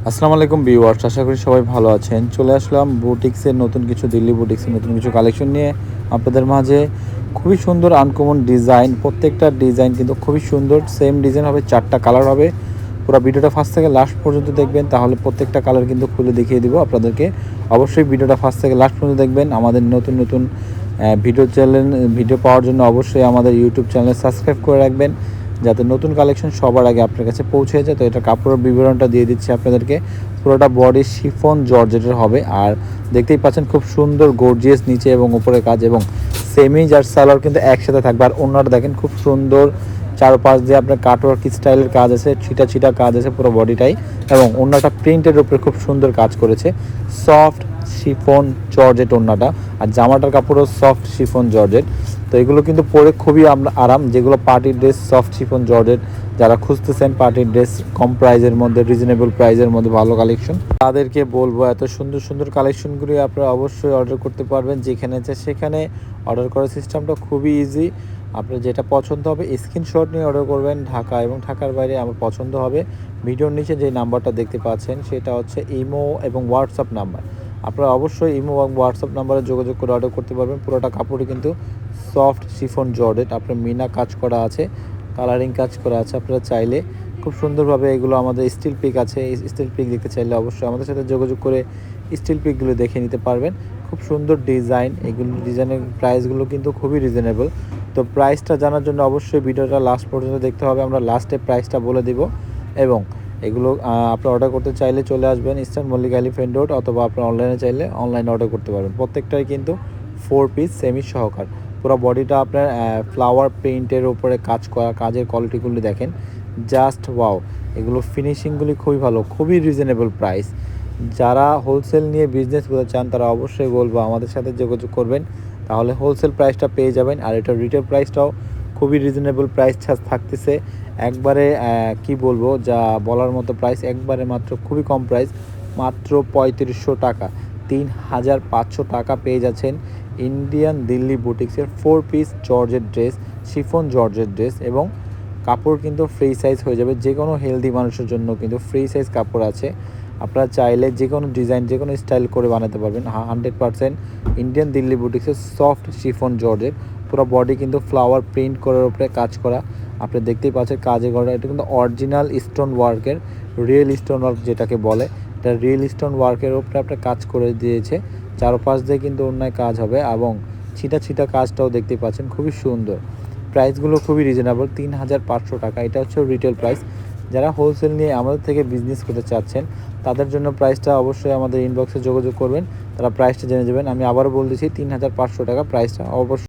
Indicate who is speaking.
Speaker 1: আসসালামু আলাইকুম ভিউয়ার্স, আশা করি সবাই ভালো আছেন। চলে আসলাম বুটিক্সের নতুন কিছু, দিল্লি বুটিক্সের নতুন কিছু কালেকশন নিয়ে আপনাদের মাঝে। খুবই সুন্দর আনকমন ডিজাইন, প্রত্যেকটা ডিজাইন কিন্তু খুবই সুন্দর। সেম ডিজাইন হবে, 4টা কালার হবে। পুরো ভিডিওটা ফার্স্ট থেকে লাস্ট পর্যন্ত দেখবেন, তাহলে প্রত্যেকটা কালার কিন্তু খুলে দেখিয়ে দিব আপনাদেরকে। অবশ্যই ভিডিওটা ফার্স্ট থেকে লাস্ট পর্যন্ত দেখবেন। আমাদের নতুন নতুন ভিডিও পাওয়ার জন্য অবশ্যই আমাদের ইউটিউব চ্যানেল সাবস্ক্রাইব করে রাখবেন, যাতে নতুন কালেকশন সবার আগে আপনার কাছে পৌঁছে যায়। তো এটা কাপড়ের বিবরণটা দিয়ে দিচ্ছি আপনাদেরকে। পুরোটা বডি শিফন জর্জেটের হবে, আর দেখতেই পাচ্ছেন খুব সুন্দর গর্জিয়াস নিচে এবং উপরে কাজ, এবং সেমিজ আর সালোয়ার কিন্তু একসাথে থাকবে। আর ওনাটা দেখেন খুব সুন্দর, চারপাশ দিয়ে আপনার কাটওয়ার্ক স্টাইলের কাজ আছে, ছিটা ছিটা কাজ আছে পুরো বডিটাই, এবং ওনাটা প্রিন্টের উপরে খুব সুন্দর কাজ করেছে। সফট শিফন জর্জেট ওনাটা, আর জামাটার কাপড়ও সফট শিফন জর্জেট। তো এগুলো কিন্তু পরে খুবই আরাম, যেগুলো party dress soft chiffon georgette যারা খুঁজতেছেন পার্টি ড্রেস কম প্রাইজের মধ্যে, রিজনেবল প্রাইজের মধ্যে ভালো কালেকশন, তাদেরকে বলবো এত সুন্দর সুন্দর কালেকশনগুলি আপনারা অবশ্যই অর্ডার করতে পারবেন। যেখানে সেখানে অর্ডার করার সিস্টেমটা খুবই ইজি। আপনার যেটা পছন্দ হবে স্ক্রিনশট নিয়ে অর্ডার করবেন। ঢাকা এবং ঢাকার বাইরে আমার পছন্দ হবে, ভিডিওর নিচে যে নাম্বারটা দেখতে পাচ্ছেন সেটা হচ্ছে ইমো এবং হোয়াটসঅ্যাপ নাম্বার। আপনারা অবশ্যই ইমো এবং হোয়াটসঅ্যাপ নাম্বারে যোগাযোগ করে অর্ডার করতে পারবেন। পুরোটা কাপড়ই কিন্তু সফট শিফন জর্জেট, আপনার মিনা কাজ করা আছে, কালারিং কাজ করা আছে। আপনারা চাইলে খুব সুন্দরভাবে এগুলো, আমাদের স্টিল পিক আছে, এই স্টিল পিক দেখতে চাইলে অবশ্যই আমাদের সাথে যোগাযোগ করে স্টিল পিকগুলো দেখে নিতে পারবেন। খুব সুন্দর ডিজাইন, এগুলো ডিজাইনের প্রাইসগুলো কিন্তু খুবই রিজনেবল। তো প্রাইসটা জানার জন্য অবশ্যই ভিডিওটা লাস্ট পর্যন্ত দেখতে হবে, আমরা লাস্টে প্রাইসটা বলে দিব। এবং এগুলো আপনি অর্ডার করতে চাইলে চলে আসবেন ইস্টার্ন মল্লিকা এলিফ্যান্ট রোড, অথবা আপনি অনলাইনে চাইলে অনলাইনে অর্ডার করতে পারবেন। প্রত্যেকটাই কিন্তু 4 পিস সেমি সহকার। পুরো বডিটা আপনার ফ্লাওয়ার প্রিন্টের উপরে কাজ করা, কাজের কোয়ালিটিগুলি দেখেন, জাস্ট ওয়াও। এগুলো ফিনিশিংগুলি খুবই ভালো, খুবই রিজনেবল প্রাইস। যারা হোলসেল নিয়ে বিজনেস করতে চান তারা অবশ্যই বলবো আমাদের সাথে যোগাযোগ করবেন, তাহলে হোলসেল প্রাইসটা পেয়ে যাবেন। আর এটা রিটেল প্রাইসটাও খুবই রিজনেবল প্রাইস থাকতেছে। একবারে কি বলবো, যা বলার মতো প্রাইস, একবারে মাত্র খুবই কম প্রাইস, মাত্র 3500 টাকা, 3500 টাকা পেয়ে যাচ্ছেন ইন্ডিয়ান দিল্লি বুটিক্সের 4 piece georgette dress, chiffon georgette dress. এবং কাপড় কিন্তু ফ্রি সাইজ হয়ে যাবে, যে কোনো হেলদি মানুষের জন্য কিন্তু ফ্রি সাইজ কাপড় আছে। আপনারা চাইলে যে কোনো ডিজাইন, যে কোনো স্টাইল করে বানাতে পারবেন। 100% ইন্ডিয়ান দিল্লি বুটিক্সের সফট শিফন জর্জেট। পুরো বডি কিন্তু ফ্লাওয়ার প্রিন্ট করার উপরে কাজ করা, আপনি দেখতেই পাচ্ছেন কাজে করা। এটা কিন্তু অরিজিনাল স্টোন ওয়ার্কের, রিয়েল স্টোন ওয়ার্ক যেটাকে বলে, এটা রিয়েল স্টোন ওয়ার্কের উপরে আপনার কাজ করে দিয়েছে। চারপাশ দিয়ে কিন্তু অন্যায় কাজ হবে, এবং ছিটা ছিটা কাজটাও দেখতে পাচ্ছেন, খুবই সুন্দর। প্রাইসগুলো খুবই রিজনেবল, 3500 টাকা। এটা হচ্ছে রিটেল প্রাইস। যারা হোলসেল নিয়ে আমাদের থেকে বিজনেস করতে চাচ্ছেন তাদের জন্য প্রাইসটা অবশ্যই আমাদের ইনবক্সে যোগাযোগ করবেন, তারা প্রাইসটা জেনে যাবেন। আমি আবারও বলতেছি 3500 টাকা প্রাইসটা অবশ্যই।